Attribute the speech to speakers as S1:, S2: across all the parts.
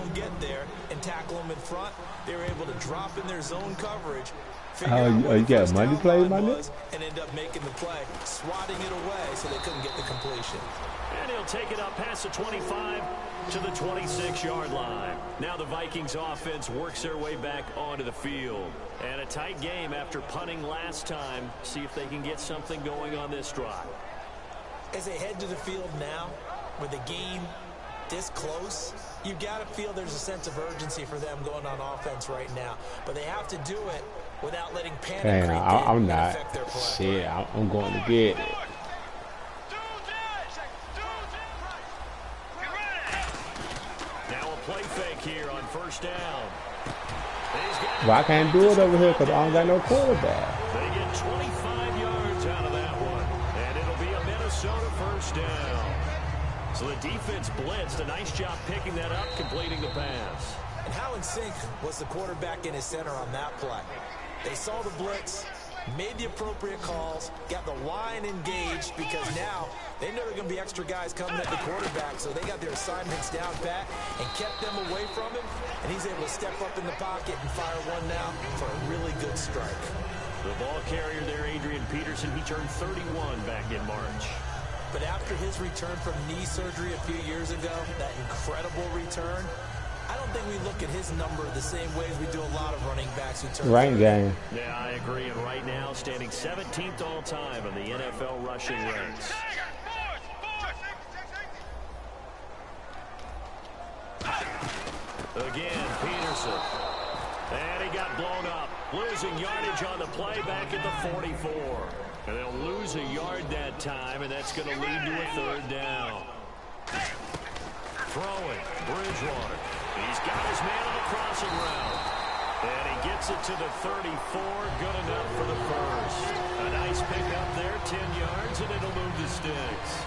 S1: don't get there and tackle them in front, they were able to drop in their zone coverage.
S2: You got money play, my nigga?
S1: And end up making the play, swatting it away so they couldn't get the completion.
S3: And he'll take it up past the 25 to the 26-yard line. Now the Vikings offense works their way back onto the field. And a tight game after punting last time. See if they can get something going on this drive.
S1: As they head to the field now, with the game this close, you got to feel there's a sense of urgency for them going on offense right now. But they have to do it without letting panic creep in and affect their play.
S2: Shit, I'm going to get it.
S3: Now a play fake here on first down.
S2: Well, I can't do it over here because I don't got no quarterback.
S3: They get 25 yards out of that one. And it'll be a Minnesota first down. So the defense blitzed. A nice job picking that up, completing the pass.
S1: And how in sync was the quarterback in his center on that play? They saw the blitz, made the appropriate calls, got the line engaged because now they know there are going to be extra guys coming at the quarterback, so they got their assignments down pat and kept them away from him, and he's able to step up in the pocket and fire one now for a really good strike.
S3: The ball carrier there, Adrian Peterson, he turned 31 back in March.
S1: But after his return from knee surgery a few years ago, that incredible return, I don't think we look at his number the same way as we do a lot of running backs who turn.
S2: Right game.
S3: Yeah, I agree. And right now, standing 17th all time in the NFL rushing ranks. Again, Peterson. And he got blown up. Losing yardage on the play back at the 44. And they'll lose a yard that time, and that's going to lead to a third down. Throwing, Bridgewater. He's got his man on the crossing route. And he gets it to the 34. Good enough for the first. A nice pickup there, 10 yards, and it'll move the sticks.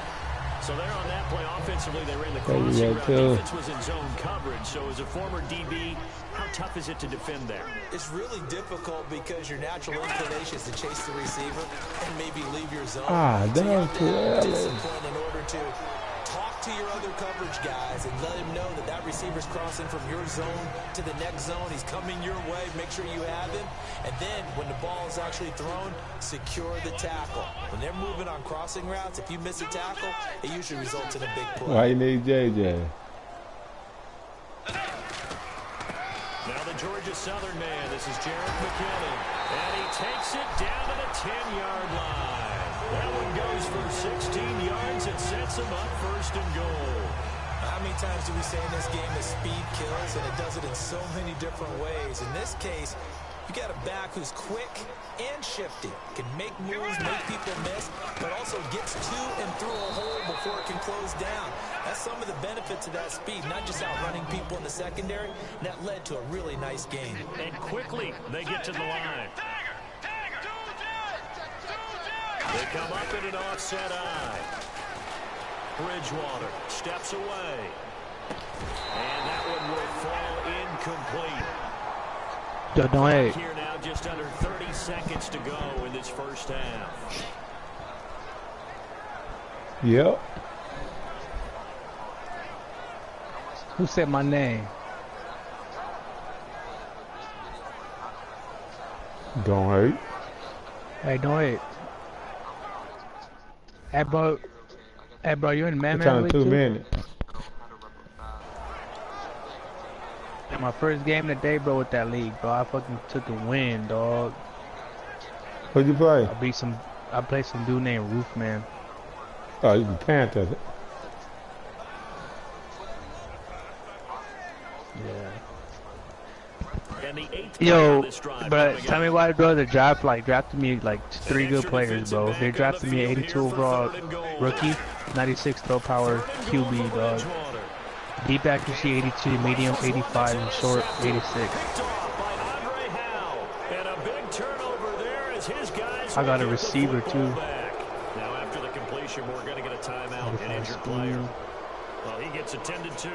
S3: So there on that play, offensively, they ran the crossing route. Defense was in zone coverage. So as a former DB, how tough is it to defend there?
S1: It's really difficult because your natural inclination is to chase the receiver and maybe leave your zone.
S2: That was too early.
S1: Discipline in order to talk to your other coverage guys and let him know that that receiver's crossing from your zone to the next zone. He's coming your way. Make sure you have him. And then when the ball is actually thrown, secure the tackle. When they're moving on crossing routes, if you miss a tackle, it usually results in a big play.
S2: Why you need JJ?
S3: Now the Georgia Southern man. This is Jarrett McKinnon. And he takes it down to the 10-yard line. That one goes for 16 yards. It sets him up first and goal.
S1: How many times do we say in this game that speed kills, and it does it in so many different ways? In this case, you got a back who's quick and shifty, can make moves, make people miss, but also gets to and through a hole before it can close down. That's some of the benefits of that speed, not just outrunning people in the secondary. And that led to a really nice game.
S3: And quickly, they get to the line. They come up in an offset eye. Bridgewater steps away. And that one will fall incomplete. Here now, just under 30 seconds to go in this first half.
S2: Yep.
S4: Who said my name?
S2: Don't hate.
S4: Hey, don't hate. Hey, bro, you in man
S2: league 2 minutes.
S4: My first game today, bro, with that league, bro. I fucking took a win, dog.
S2: What'd you play?
S4: I played some dude named Roofman.
S2: Oh, you can Panther.
S4: Yo, but tell me why the drafted me like 3 good players, bro. They drafted me 82 overall rookie, 96 throw power QB, dog. Deep accuracy 82, medium 85, and short 86. I got a receiver too.
S3: Now after the completion, we're going to get a timeout. An injured player. Well, he gets attended to.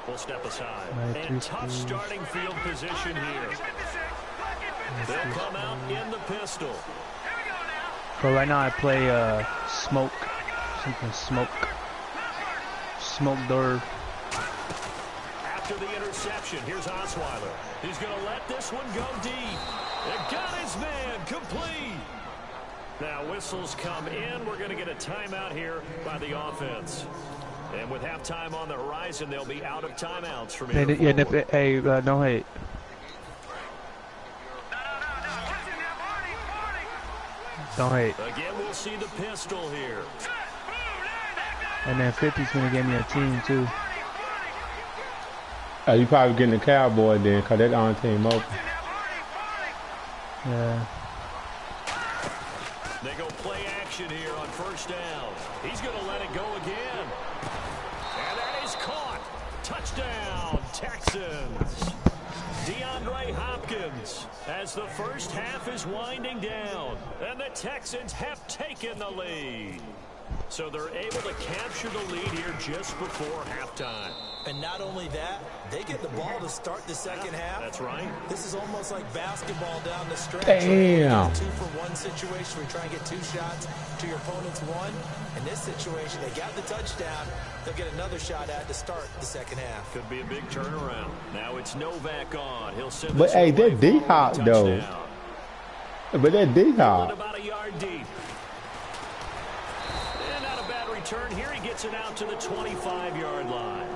S3: We'll step aside. And tough starting field position here. They'll come out in the pistol.
S4: But right now I play smoke, something smoke door.
S3: after the interception. Here's Osweiler. He's going to let this one go deep. It got his man complete. Now whistles come in. We're going to get a timeout here by the offense. And with halftime on the horizon, they'll be out of timeouts from here forward.
S4: Hey, no hate. Don't hate.
S3: Again, we'll see the pistol here.
S4: And then 50's going to give me a team, too.
S2: You probably getting the Cowboy then, because that on team open.
S4: Yeah.
S3: They go play action here on first down. He's going to let it go again. And that is caught. Touchdown, Texans. DeAndre Hopkins as the first half is winding down. And the Texans have taken the lead. So they're able to capture the lead here just before halftime.
S1: And not only that, they get the ball to start the second half.
S3: That's right.
S1: This is almost like basketball down the stretch.
S2: Damn.
S1: 2-for-1 situation where you try and get 2 shots to your opponent's 1. In this situation, they got the touchdown. They'll get another shot at to start the second half.
S3: Could be a big turnaround. Now it's Novak on. He'll send
S2: But hey, that D-Hop though. But that D-Hop.
S3: About a yard deep. And not a bad return here. He gets it out to the 25-yard line.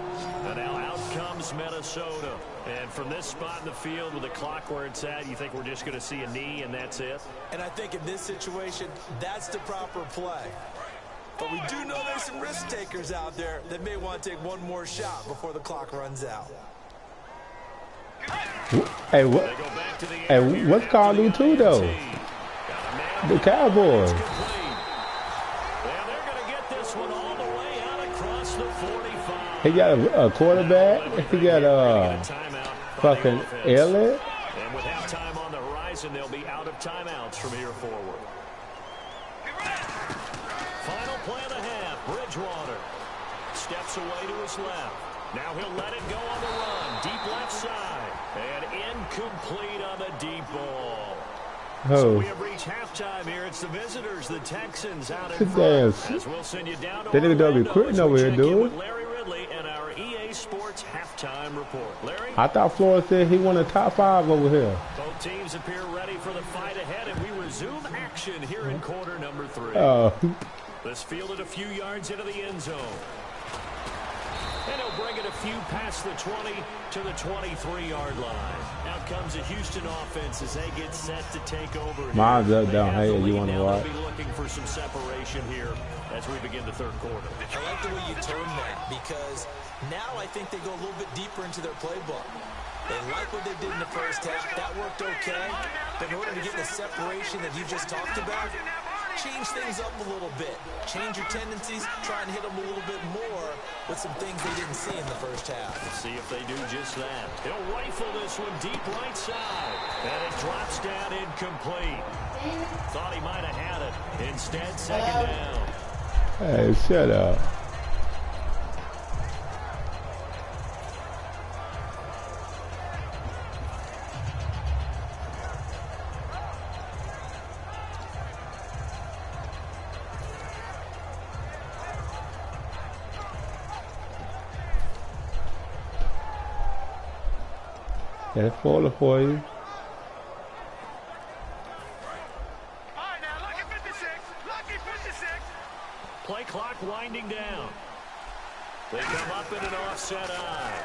S3: And now out comes Minnesota. And from this spot in the field with the clock where it's at, you think we're just going to see a knee and that's it?
S1: And I think in this situation, that's the proper play. But we do know there's some risk takers out there that may want to take one more shot before the clock runs out.
S2: Hey, what's Carlu too though? The Cowboys. He got a quarterback. He got a fucking Elliott.
S3: And with halftime on the horizon, they'll be out of timeouts from here forward. Final play of the half. Bridgewater steps away to his left. Now he'll let it go on the run. Deep left side. And incomplete on the deep ball. So we have reached halftime here. It's the visitors, the Texans, out in front. As we'll send you down to Orlando
S2: be quitting over here, dude.
S3: Larry Ridley and our EA Sports halftime report. Larry?
S2: I thought Florida said he won a top 5 over here.
S3: Both teams appear ready for the fight ahead, and we resume action here in quarter number 3. This fielded a few yards into the end zone. And he'll bring it a few past the 20 to the 23-yard line. Out comes the Houston offense as they get set to take over.
S2: Mine's up down here. You want to watch?
S3: They'll be looking for some separation here as we begin the third quarter.
S1: I like the way you turn that because now I think they go a little bit deeper into their playbook. They like what they did in the first half. That worked okay. But in order to get the separation that you just talked about, change things up a little bit. Change your tendencies. Try and hit them a little bit more with some things they didn't see in the first half.
S3: Let's see if they do just that. He'll rifle this one deep right side. And it drops down incomplete. Thought he might have had it. Instead, second down.
S2: Hey, shut up. That's full for you.
S3: Play clock winding down. They come up in an offset eye.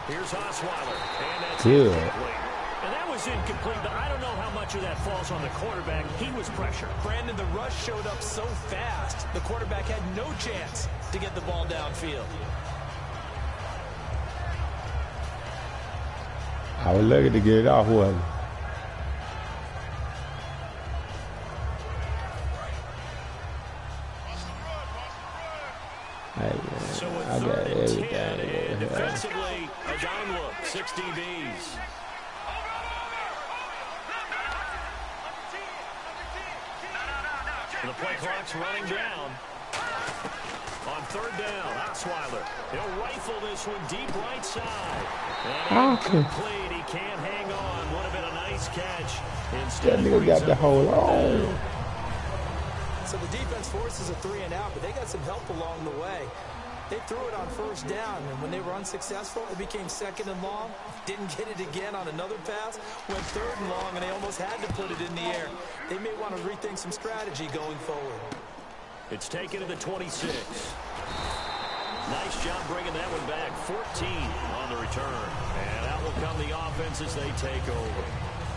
S3: Here's Osweiler. And that's incomplete. And that was incomplete, but I don't know how much of that falls on the quarterback. He was pressured.
S1: Brandon, the rush showed up so fast, the quarterback had no chance to get the ball downfield.
S2: I was lucky to get it off, wasn't it? Hey, man,
S3: so
S2: I got everything.
S3: Defensively, a dime look, 6 DBs. The play clock's running down. On third down, Osweiler. He'll rifle this one deep right side. And incomplete. He can't hang on. Would have been a nice catch. Instead,
S2: that nigga got the hold on.
S1: So the defense forces a 3 and out, but they got some help along the way. They threw it on first down, and when they were unsuccessful, it became second and long. Didn't get it again on another pass. Went third and long, and they almost had to put it in the air. They may want to rethink some strategy going forward.
S3: It's taken to the 26. Nice job bringing that one back. 14 on the return. And out will come the offense as they take over.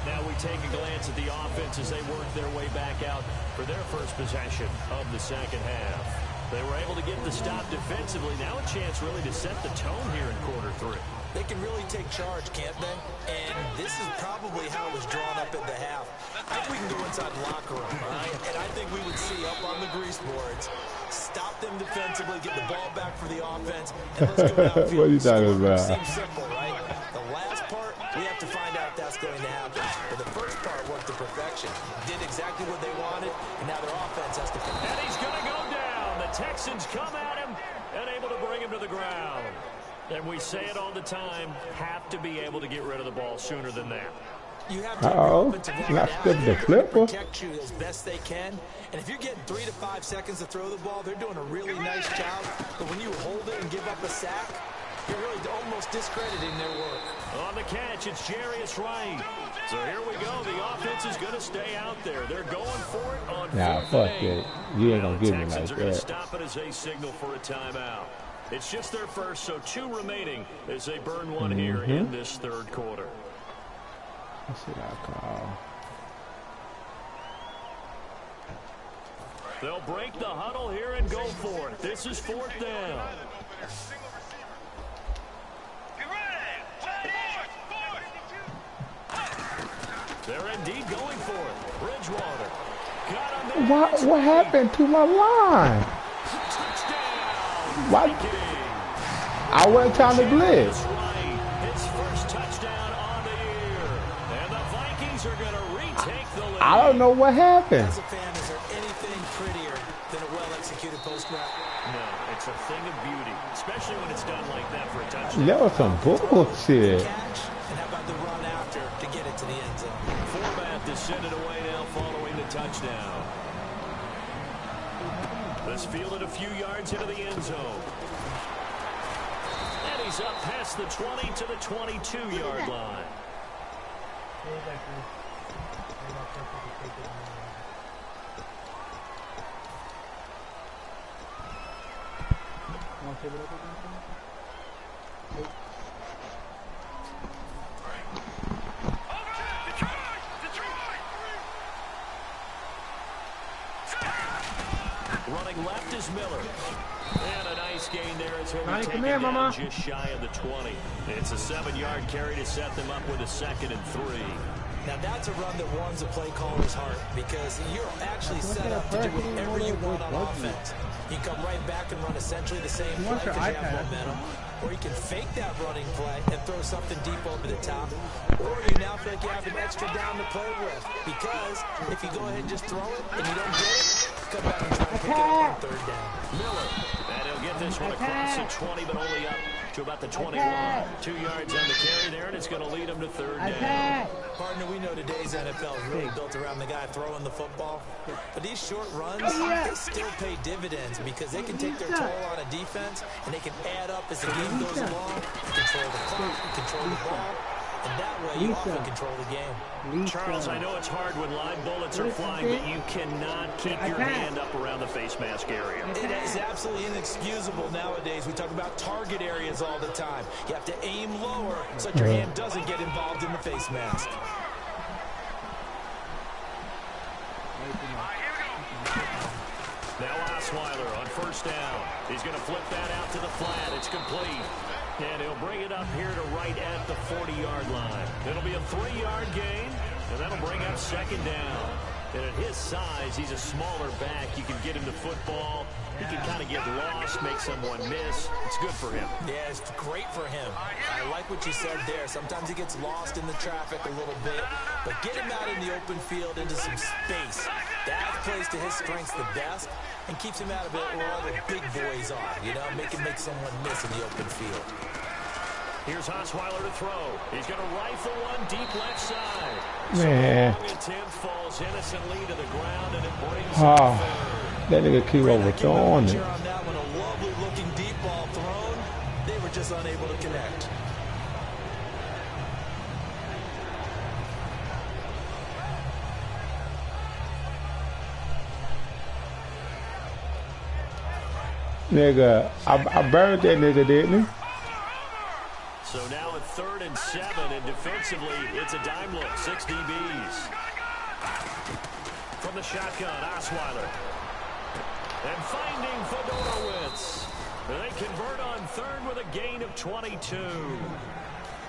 S3: Now we take a glance at the offense as they work their way back out for their first possession of the second half. They were able to get the stop defensively. Now a chance really to set the tone here in quarter 3.
S1: They can really take charge, can't they? And this is probably how it was drawn up at the half. I think we can go inside the locker room, right? And I think we would see up on the grease boards, stop them defensively, get the ball back for the offense, and let's go downfield.
S2: What are you talking about?
S1: Seems simple, right? The last part, we have to find out if that's going to happen. But the first part worked to perfection. Did exactly what they wanted, and now their offense has to finish.
S3: And he's going to go down. The Texans come at him and able to bring him to the ground. And we say it all the time, have to be able to get rid of the ball sooner than that.
S1: You have to
S2: not skip the flipper.
S1: Protect you as best they can. And if you're getting 3 to 5 seconds to throw the ball, they're doing a really nice job. But when you hold it and give up a sack, you're really almost discrediting their work.
S3: On the catch, it's Jarius Wright. So here we go. The offense is going to stay out there. They're going for it on
S2: fuck it. You ain't going to give me like
S3: Texans are going to
S2: that.
S3: stop it as they signal for a timeout. It's just their first, so 2 remaining as they burn one here in this third quarter.
S2: Let's see what I call.
S3: They'll break the huddle here and go for it. This is 4th down. They're indeed going for it. Bridgewater. Got him.
S2: What happened to my line? Why? I wasn't trying to blitz.
S3: His first touchdown on the year. And the Vikings are going to retake the lead.
S2: I don't know what happened.
S1: As a fan, is there anything prettier than a well-executed post route?
S3: No, it's a thing of beauty, especially when it's done like that for a touchdown.
S2: That was some bullshit.
S1: Catch, and how about the run after to get it to the end zone?
S3: Format to send it away now following the touchdown. This fielded a few yards into the end zone. And he's up past the 20 to the 22-yard line. Running left is Miller. And a nice gain there as he'll be taken down just shy of the 20. It's a 7-yard carry to set them up with a 2nd and 3.
S1: Now that's a run that warms a play caller's heart because you're actually set up to do whatever you want on offense. You come right back and run essentially the same play because you have momentum. Or you can fake that running play and throw something deep over the top. Or you now feel like you have an extra down to play with. Because if you go ahead and just throw it and you don't get it, come back and try to pick it up on 3rd down.
S3: Miller. And he'll get this one across the 20, but only up to about the 21. 2 yards on the carry there, and it's going to lead him to 3rd down.
S1: Partner, we know today's NFL is really built around the guy throwing the football. But these short runs, they still pay dividends because they can take their toll on a defense, and they can add up as the game goes along. Control the clock, control the ball, and that way you often control the game.
S3: Charles, I know it's hard when live bullets are flying, but you cannot keep your hand up around the face mask area.
S1: It is absolutely inexcusable nowadays. We talk about target areas all the time. You have to aim lower so that your hand doesn't get involved in the face mask.
S3: Now Osweiler on 1st down. He's going to flip that out to the flat. It's complete. And he'll bring it up here to right at the 40-yard line. It'll be a 3-yard gain, and that'll bring up 2nd down. And at his size, he's a smaller back. You can get him the football. He can kind of get lost, make someone miss. It's good for him.
S1: Yeah, it's great for him. I like what you said there. Sometimes he gets lost in the traffic a little bit, but get him out in the open field into some space. That plays to his strengths the best and keeps him out of it where all the big boys are, you know, make someone miss in the open field.
S3: Here's Osweiler to throw. He's going to rifle one deep left side.
S2: Man.
S3: So attempt falls innocently to the ground, and it brings
S2: that nigga keep overthrowing it.
S1: On that one, a lovely looking deep ball, just unable to connect.
S2: Nigga, I burned that nigga, didn't he?
S3: So now at 3rd and 7, and defensively, it's a dime look. 6 DBs. From the shotgun, Osweiler. And finding Fedorowicz. They convert on 3rd with a gain of 22.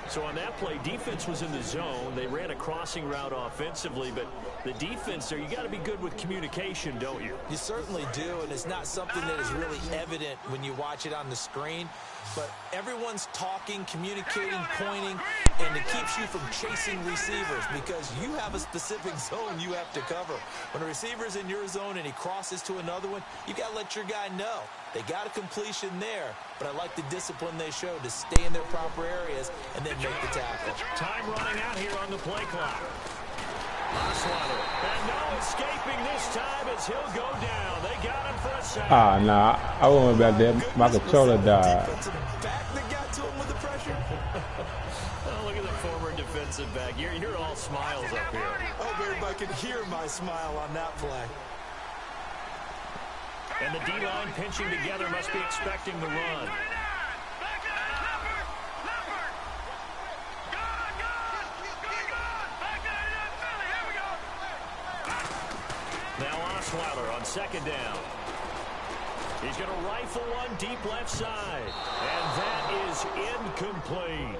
S3: So on that play, defense was in the zone. They ran a crossing route offensively, but the defense there, you got to be good with communication, don't you?
S1: You certainly do, and it's not something that is really evident when you watch it on the screen. But everyone's talking, communicating, pointing, and it keeps you from chasing receivers because you have a specific zone you have to cover. When a receiver's in your zone and he crosses to another one, you got to let your guy know. They got a completion there, but I like the discipline they show to stay in their proper areas and then make the tackle.
S3: Time running out here on the play clock. Osweiler, and no escaping this time as he'll go down. They got him for a sack.
S2: Ah, nah, I went back there. My controller died.
S1: Back that got to him with the pressure.
S3: Oh, look at the former defensive back. You're all smiles up here.
S1: I hope everybody can hear my smile on that play.
S3: And the D-line pinching together must be expecting the run. Now Osweiler on 2nd down. He's going to rifle one deep left side. And that is incomplete.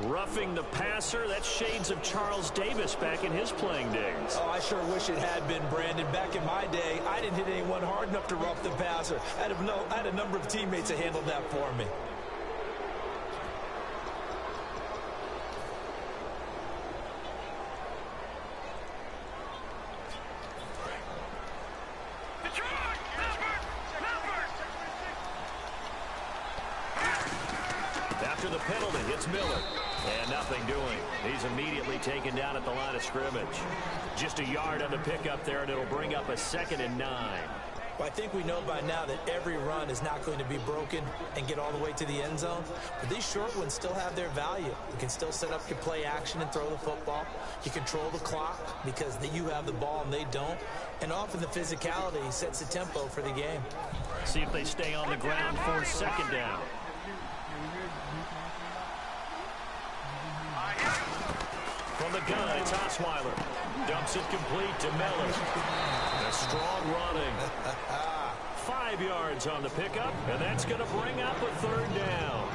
S3: Roughing the passer, that's shades of Charles Davis back in his playing days.
S1: Oh, I sure wish it had been, Brandon. Back in my day, I didn't hit anyone hard enough to rough the passer. I had a number of teammates that handled that for me.
S3: After the penalty, it's Miller. And nothing doing. He's immediately taken down at the line of scrimmage. Just a yard on the pickup there, and it'll bring up a 2nd and 9.
S1: Well, I think we know by now that every run is not going to be broken and get all the way to the end zone. But these short ones still have their value. You can still set up your play action and throw the football. You control the clock because you have the ball and they don't. And often the physicality sets the tempo for the game.
S3: See if they stay on the ground for 2nd down. From the gun, it's Osweiler. Dumps it complete to Miller. A strong running. 5 yards on the pickup, and that's going to bring up a 3rd down.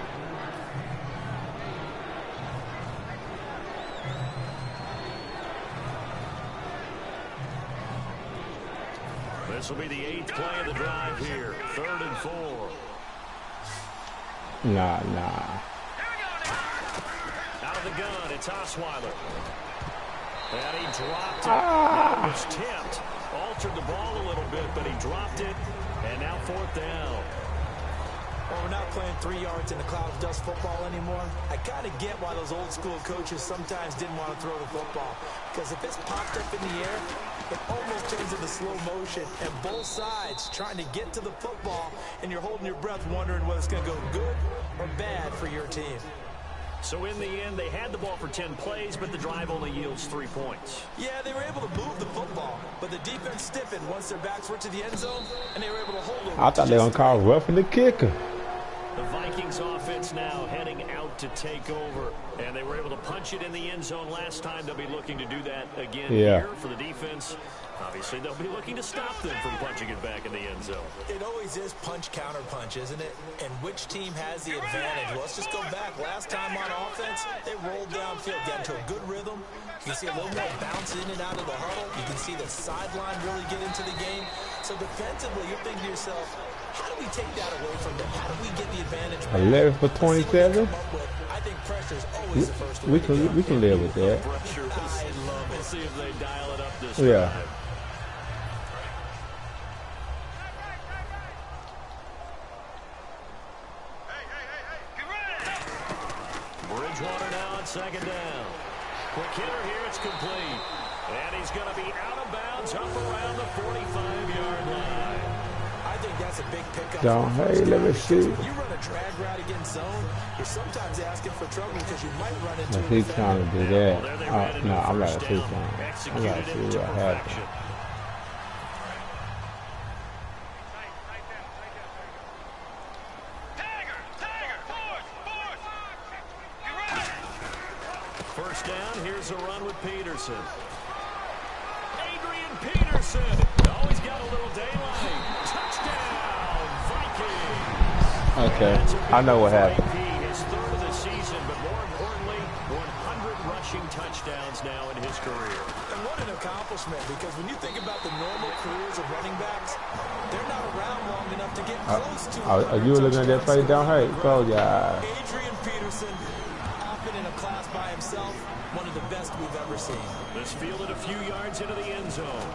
S3: This will be the 8th play of the drive here. 3rd and 4.
S2: Nah.
S3: Out of the gun, it's Osweiler. And he dropped it. That was tipped. Altered the ball a little bit, but he dropped it. And now 4th down.
S1: Well, we're not playing 3 yards in the cloud of dust football anymore. I kind of get why those old school coaches sometimes didn't want to throw the football. Because if it's popped up in the air, it almost turns into slow motion. And both sides trying to get to the football, and you're holding your breath wondering whether it's going to go good or bad for your team.
S3: So in the end, they had the ball for 10 plays, but the drive only yields 3 points.
S1: Yeah, they were able to move the football, but the defense stiffened once their backs were to the end zone, and they were able to hold it.
S2: I thought they were going to call roughing the kicker.
S3: The Vikings offense now heading out to take over, and they were able to punch it in the end zone last time. They'll be looking to do that again here for the defense. Obviously, they'll be looking to stop them from punching it back in the end zone.
S1: It always is punch-counter-punch, isn't it? And which team has the advantage? Well, let's just go back. Last time on offense, they rolled downfield, got into a good rhythm. You can see a little more bounce in and out of the huddle. You can see the sideline really get into the game. So defensively, you're thinking to yourself, how do we take that away from them? How do we get the advantage back?
S2: 11 for 27.
S1: I think pressure is always the first
S2: we can live with that.
S3: Pressure. We'll see if they dial it up this
S2: time.
S3: Bridgewater now on 2nd down. Quick hitter here, it's complete. And he's going to be out of bounds up around the 45-yard line.
S1: I think that's a big pickup.
S2: Don't, hey, let me see.
S1: When you run a drag route against zone, you're sometimes asking for trouble because you might run into
S2: If he's trying to do that, no, I'm not see something. I'm not see what happened.
S3: First down, here's a run with Peterson. Adrian Peterson. Always got a little daylight. Touchdown, Vikings.
S2: Okay, I know what happened.
S3: His third of the season, but more importantly, 100 rushing touchdowns now in his career.
S1: And what an accomplishment, because when you think about the normal careers of running backs, they're not around long enough to get close to
S2: Are you looking at that play down? Hey, close your eyes.
S1: Adrian Peterson, often in a class by himself, one of the best we've ever seen.
S3: This fielded a few yards into the end zone.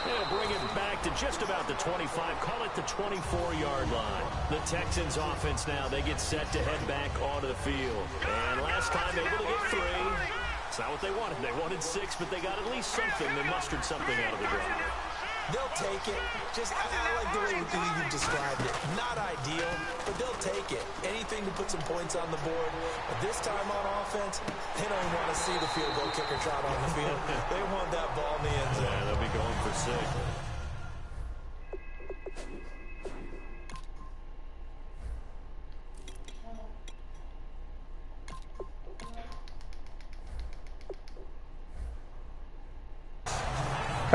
S3: They'll bring it back to just about the 25, call it the 24-yard line. The Texans offense now, they get set to head back onto the field. And last time able to get 3. It's not what they wanted. They wanted 6, but they got at least something. They mustered something out of the drive.
S1: They'll take it. I like the way you described it. Not ideal, but they'll take it. Anything to put some points on the board. But this time on offense, they don't want to see the field goal kicker trot on the field. They want that ball in the end zone.
S3: Yeah, they'll be going for 6.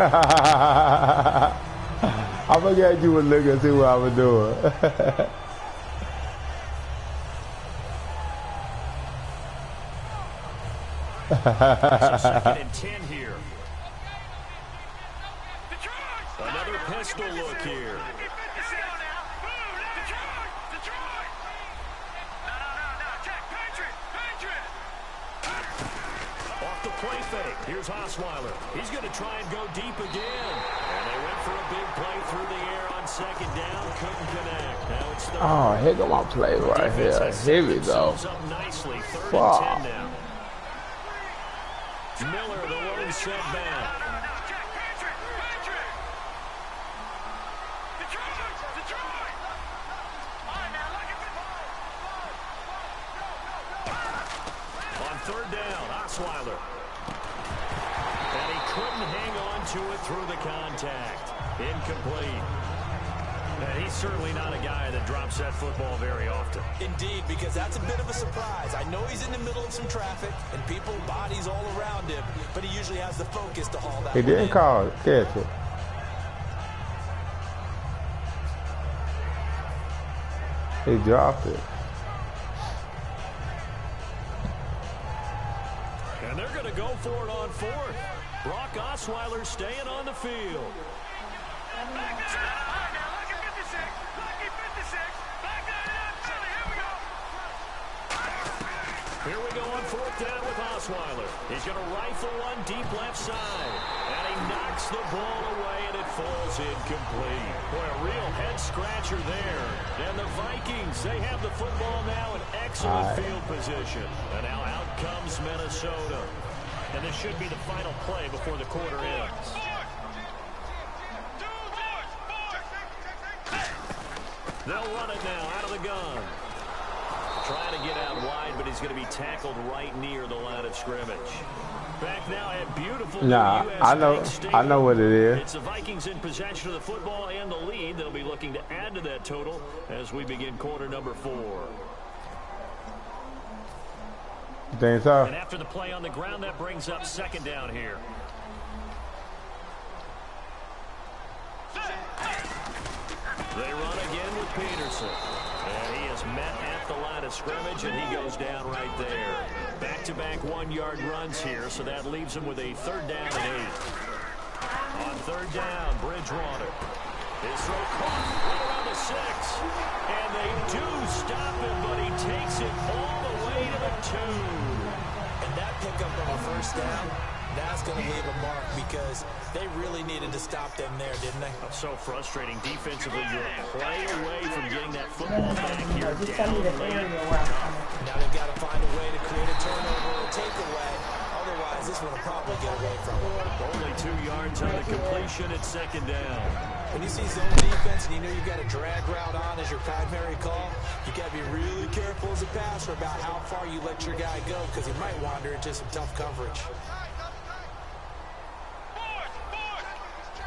S2: I forgot you would look and see what I was doing.
S3: Second and 10 here. Another pistol look here. Off the play fake. Here's Osweiler. He's going to try and go deep again. And they went for a big play through the air on second down. Couldn't connect. Now it's third.
S2: Oh, here go my play right here. Here we go.
S3: Up nicely. Third
S2: Wow.
S3: and 10 now. Miller, the lone setback. On third down, Osweiler. And he couldn't hang on to it through the contact. Incomplete. And he's certainly not a guy that drops that football very often.
S1: Indeed, because that's a bit of a surprise. I know he's in the middle of some traffic and people, bodies all around him, but he usually has the focus to haul that.
S2: He didn't call it. Catch it. He dropped it.
S3: And they're going to go for it on 4th. Brock Osweiler staying on the field. Here we go on 4th down with Osweiler. He's going to rifle one deep left side. And he knocks the ball away, and it falls incomplete. Boy, a real head-scratcher there. And the Vikings, they have the football now in excellent field position. And now out comes Minnesota. And this should be the final play before the quarter ends. They'll run it now out of the gun. Trying to get out wide, but he's going to be tackled right near the line of scrimmage. Back now at beautiful
S2: I know what it is.
S3: It's the Vikings in possession of the football and the lead. They'll be looking to add to that total as we begin quarter number 4.
S2: Think so?
S3: And after the play on the ground, that brings up second down here. They run again with Peterson. And he is met at the line of scrimmage, and he goes down right there. Back-to-back 1-yard runs here, so that leaves him with a third down and 8. On third down, Bridgewater. His throw caught right around the 6. And they do stop him, but he takes it all the way to the 2.
S1: And that pickup of a first down, that's going to leave a mark because they really needed to stop them there, didn't they?
S3: That's so frustrating. Defensively, you're a play away from getting that football back here.
S1: Now they've got to find a way to create a turnover or a takeaway. Otherwise, this one will probably get away from them.
S3: Only 2 yards. yards on the completion at second down.
S1: When you see zone defense and you know you've got a drag route on as your primary call, you got to be really careful as a passer about how far you let your guy go because he might wander into some tough coverage.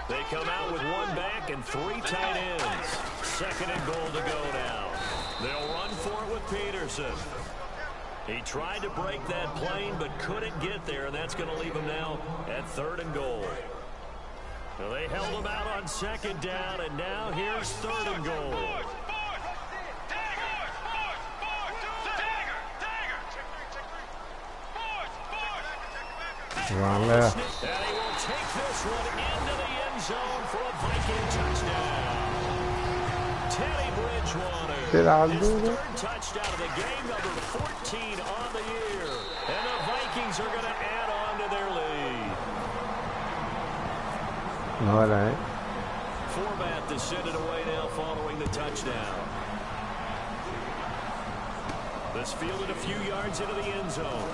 S3: They come out with one back and 3 tight ends. Second and goal to go now. They'll run for it with Peterson. He tried to break that plane but couldn't get there, and that's going to leave him now at 3rd and goal. Well, they held him out on 2nd down, and now here's 3rd and goal.
S2: Run left.
S3: And he will take this one into the end zone for a Viking touchdown. Teddy Bridgewater.
S2: Did I
S3: his
S2: do that?
S3: 3rd touchdown of the game, number 14 on the year. And the Vikings are going to add on to their lead.
S2: No, it ain't.
S3: Format to send it away now following the touchdown. This fielded a few yards into the end zone.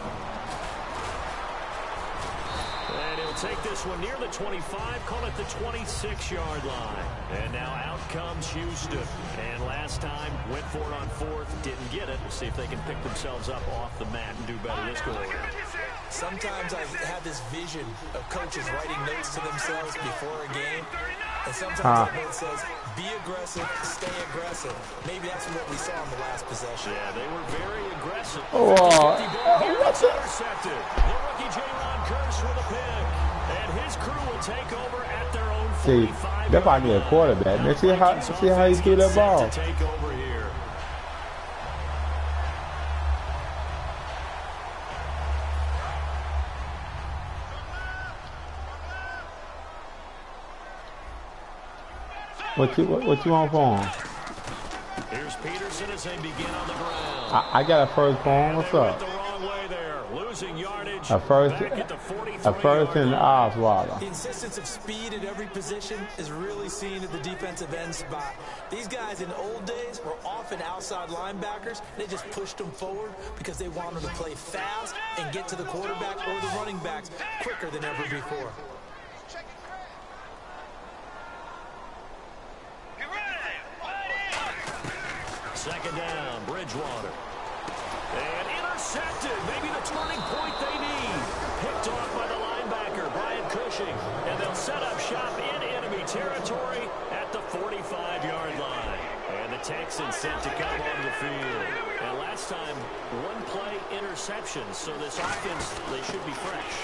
S3: And he'll take this one near the 25, call it the 26-yard line. And now out comes Houston. And last time, went for it on 4th, didn't get it. We'll see if they can pick themselves up off the mat and do better this go around.
S1: Sometimes I have this vision of coaches writing notes to themselves before a game. And sometimes that note says, be aggressive, stay aggressive. Maybe that's what we saw in the last possession.
S3: Yeah, they were very aggressive.
S2: Oh,
S3: It's intercepted. The rookie J-Ron Curse with a pick. And his crew will take over at their own 45.
S2: See, that's why I need a quarterback. Man, see how he threw that ball.
S3: To take over here.
S2: What you want for him?
S3: Here's Peterson as they begin on the ground.
S2: I got a first for him. What's up?
S3: The wrong way there. Losing yardage.
S2: A first and Osweiler.
S1: The insistence of speed at every position is really seen at the defensive end spot. These guys in old days were often outside linebackers. They just pushed them forward because they wanted to play fast and get to the quarterback or the running backs quicker than ever before.
S3: Second down, Bridgewater. And intercepted. Maybe the turning point they need. Picked off by the linebacker, Brian Cushing. And they'll set up shop in enemy territory at the 45-yard line. And the Texans sent to come on the field. And last time, one-play interception. So this offense, they should be fresh.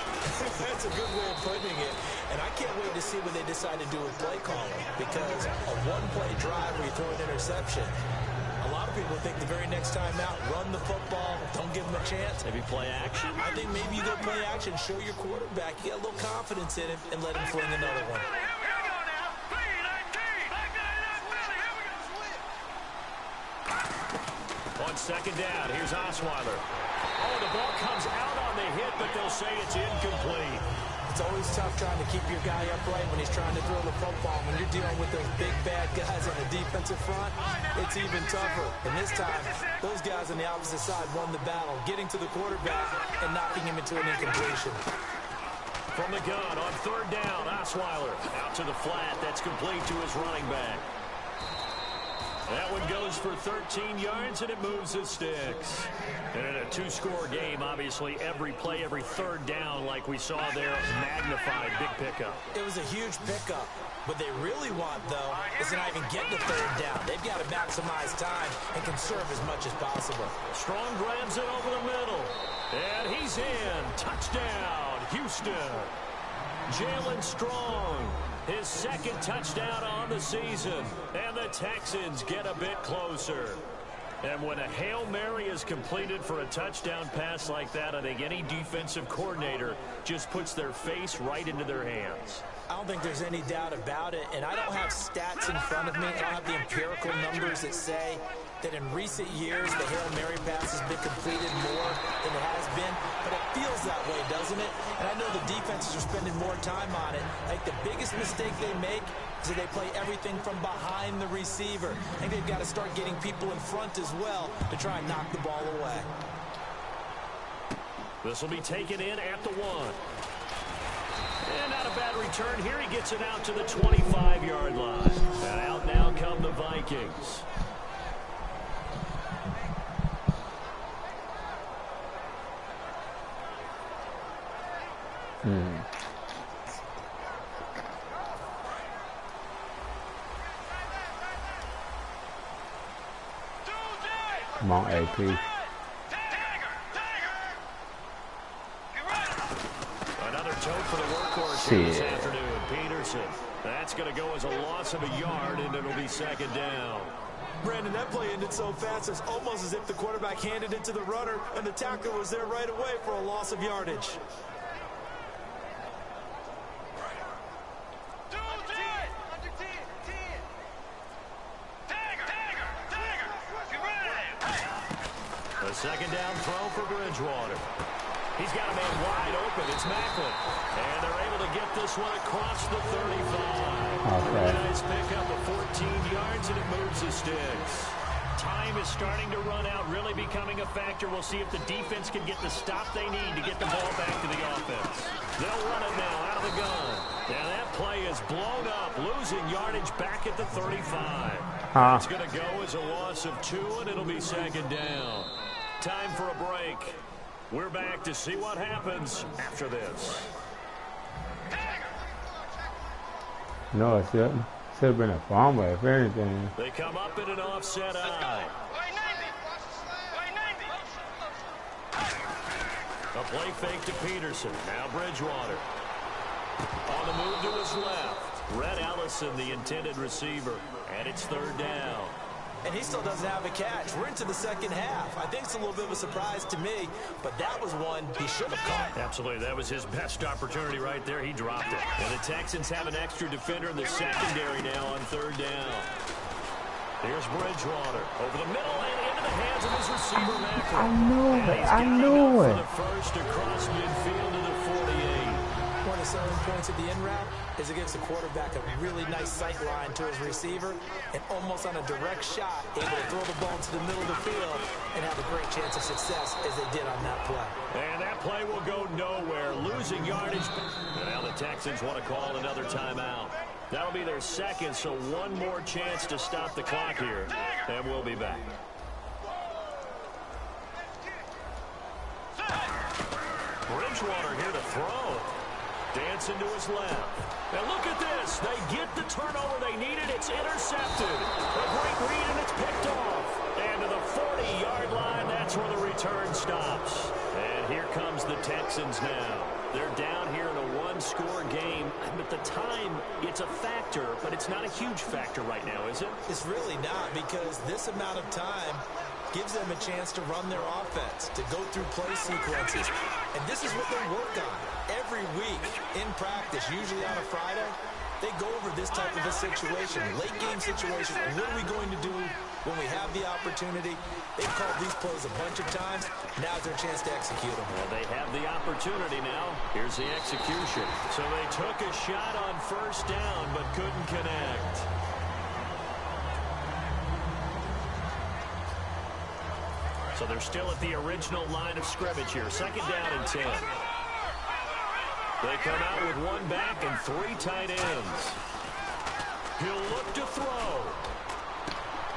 S1: That's a good way of putting it. And I can't wait to see what they decide to do with play calling. Because a one-play drive where you throw an interception, a lot of people think the very next time out, run the football, don't give them a chance.
S3: Maybe play action.
S1: I think maybe you go play action, show your quarterback, you got a little confidence in him, and let him fling another one.
S3: On second down, here's Osweiler. Oh, the ball comes out on the hit, but they'll say it's incomplete.
S1: It's always tough trying to keep your guy upright when he's trying to throw the football. When you're dealing with those big, bad guys on the defensive front, it's even tougher. And this time, those guys on the opposite side won the battle, getting to the quarterback and knocking him into an incompletion.
S3: From the gun on third down, Osweiler out to the flat. That's complete to his running back. That one goes for 13 yards, and it moves the sticks. And in a two-score game, obviously, every play, every third down, like we saw there, magnified, big pickup.
S1: It was a huge pickup. What they really want, though, is to not even get to third down. They've got to maximize time and conserve as much as possible.
S3: Strong grabs it over the middle. And he's in. Touchdown, Houston. Jalen Strong. His second touchdown on the season. And the Texans get a bit closer. And when a Hail Mary is completed for a touchdown pass like that, I think any defensive coordinator just puts their face right into their hands.
S1: I don't think there's any doubt about it, and I don't have stats in front of me. I don't have the empirical numbers that say that in recent years the Hail Mary pass has been completed more than it has been, but it feels that way, doesn't it? And I know the defenses are spending more time on it. Like the biggest mistake they make is that they play everything from behind the receiver. I think they've got to start getting people in front as well to try and knock the ball away.
S3: This will be taken in at the 1. And not a bad return here. He gets it out to the 25-yard line. And out now come the Vikings.
S2: Come on, AP.
S3: Another tote for the workhorse here this afternoon. Peterson. That's going to go as a loss of a yard, and it'll be second down.
S1: Brandon, that play ended so fast, it's almost as if the quarterback handed it to the runner, and the tackler was there right away for a loss of yardage.
S3: A second down throw for Bridgewater. He's got a man wide open. It's Macklin. And they're able to get this one across the 35.
S2: Okay.
S3: Nice pick up of 14 yards, and it moves the sticks. Time is starting to run out, really becoming a factor. We'll see if the defense can get the stop they need to get the ball back to the offense. They'll run it now out of the gun. Now that play is blown up, losing yardage back at the 35. It's going to go as a loss of 2, and it'll be second down. Time for a break. We're back to see what happens after this.
S2: No, it shouldn't. Should have been a fumble, if anything.
S3: They come up in an offset eye. A play fake to Peterson. Now Bridgewater. On the move to his left. Red Allison, the intended receiver. And it's third down.
S1: And he still doesn't have a catch. We're into the second half. I think it's a little bit of a surprise to me, but that was one he should have caught.
S3: Absolutely. That was his best opportunity right there. He dropped it. And the Texans have an extra defender in the secondary now on third down. Here's Bridgewater over the middle and into the hands of his receiver, Macklin.
S2: I knew it. I knew it.
S3: For the first across midfield to the 48.
S1: One of the selling points of the in route is it gives the quarterback a really nice sight line to his receiver and almost on a direct shot able to throw the ball to the middle of the field and have a great chance of success as they did on that play.
S3: And that play will go nowhere, losing yardage. And now the Texans want to call another timeout. That'll be their second, so one more chance to stop the clock here, and we'll be back. Bridgewater here to throw. Dancing to his left. Now look at this. They get the turnover they needed. It's intercepted. A great read, and it's picked off. And to the 40-yard line, that's where the return stops. And here comes the Texans now. They're down here in a one-score game. At the time, it's a factor, but it's not a huge factor right now, is it?
S1: It's really not, because this amount of time gives them a chance to run their offense, to go through play sequences. And this is what they work on every week in practice, usually on a Friday. They go over this type of a situation, late game situation. What are we going to do when we have the opportunity? They've called these plays a bunch of times. Now's their chance to execute them.
S3: Well, they have the opportunity now. Here's the execution. So they took a shot on first down, but couldn't connect. So they're still at the original line of scrimmage here. Second down and 10. They come out with one back and 3 tight ends. He'll look to throw.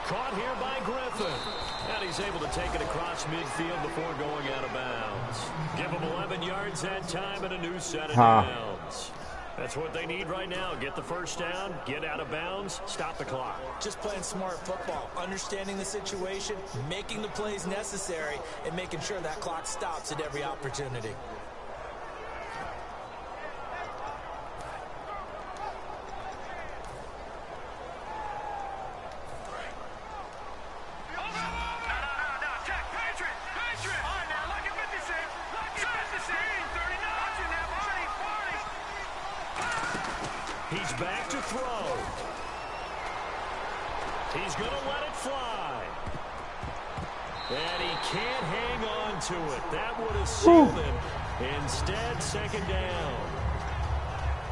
S3: Caught here by Griffin. And he's able to take it across midfield before going out of bounds. Give him 11 yards that time and a new set of downs. That's what they need right now. Get the first down, get out of bounds, stop the clock.
S1: Just playing smart football, understanding the situation, making the plays necessary, and making sure that clock stops at every opportunity.
S3: He's back to throw. He's going to let it fly. And he can't hang on to it. That would have sealed him. Instead, second down.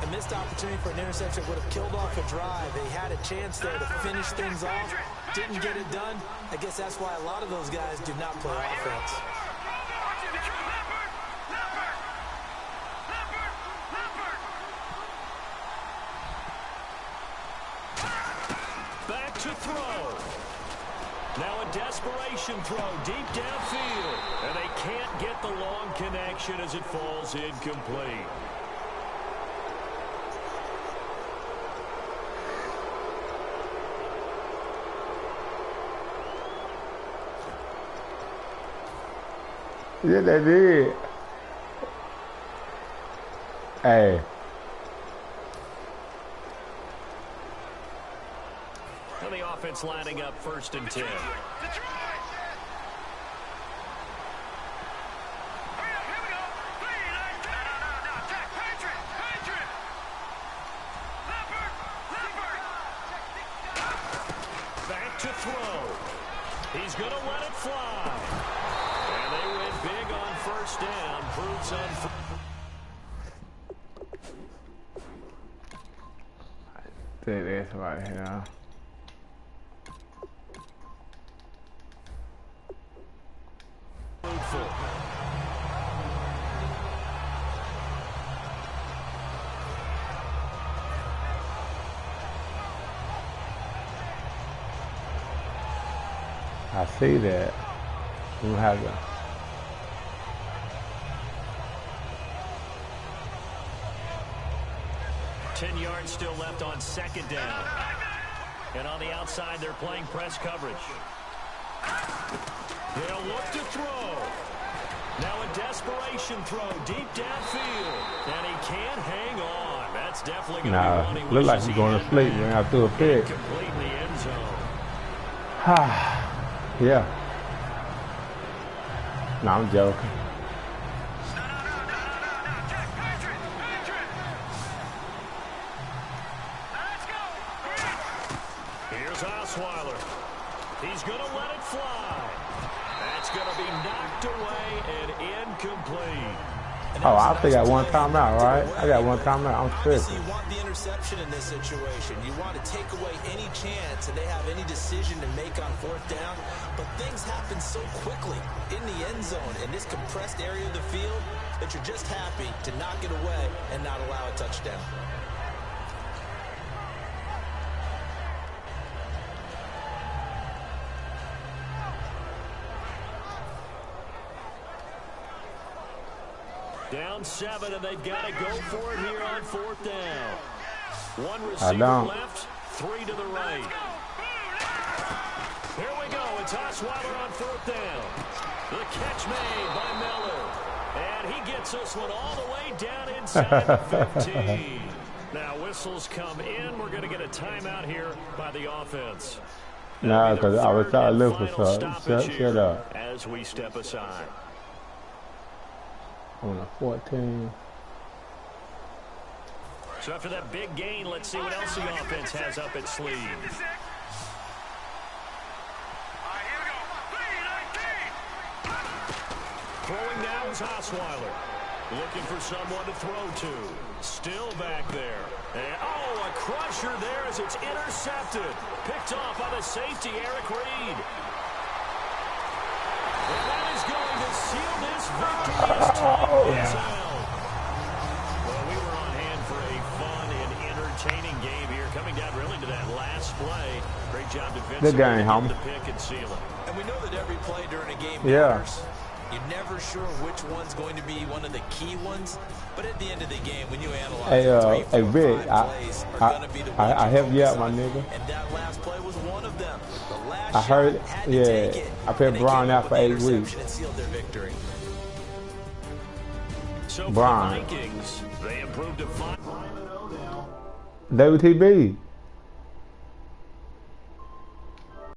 S1: A missed opportunity for an interception would have killed off a drive. They had a chance there to finish things off. Didn't get it done. I guess that's why a lot of those guys do not play offense.
S3: throw. Now a desperation throw deep downfield. And they can't get the long connection as it falls incomplete.
S2: Yeah, they did. Hey.
S3: And the offense lining up 1st and 10. Back to throw. He's going to let it fly. And they win big on 1st down. Proves on.
S2: Take this right here. I see that. Who has it?
S3: $10 yards still left on 2nd down. And on the outside, they're playing press coverage. They'll look to throw. Now a desperation throw deep downfield. And he can't hang on. That's definitely going to be one he
S2: look like he's going to sleep when I threw a pick.
S3: Complete in the end zone.
S2: Yeah. No, I'm joking.
S3: Here's Osweiler. He's going to let it fly. That's going to be knocked away and incomplete.
S2: Oh, I think I got one timeout, right? I got one timeout. I'm
S1: Obviously,
S2: tripping.
S1: you want the interception in this situation. You want to take away any chance and they have any decision to make on 4th down. But things happen so quickly in the end zone in this compressed area of the field that you're just happy to knock it away and not allow a touchdown.
S3: Down 7, and they've got to go for it here on 4th down. One receiver left, 3 to the right. Here we go. It's Osweiler on 4th down. The catch made by Miller. And he gets this one all the way down inside the 15. Now whistles come in. We're going to get a timeout here by the offense.
S2: No, because I was trying to look for something. Shut up.
S3: As we step aside.
S2: On a 14.
S3: So after that big gain, let's see what else the offense has up its sleeve. Throwing now is Osweiler. Looking for someone to throw to. Still back there. And, oh, a crusher there as it's intercepted. Picked off by the safety, Eric Reed. And that is going to seal this victory as time runs out. Well, we were on hand for a fun and entertaining game here. Coming down really to that last play. Great job defensively to get the pick and seal it.
S1: And we know that every play during a game matters. You're never sure which one's going to be one of the key ones. But at the end of the game, when you analyze
S2: hey, Vic, I helped you out, my nigga.
S1: And that last play was one of them. The last
S2: I heard, I put Braun out for 8 weeks.
S1: And sealed their victory.
S3: So
S2: Braun.
S3: for the Vikings, they improved to 5-0 now.
S2: WTB.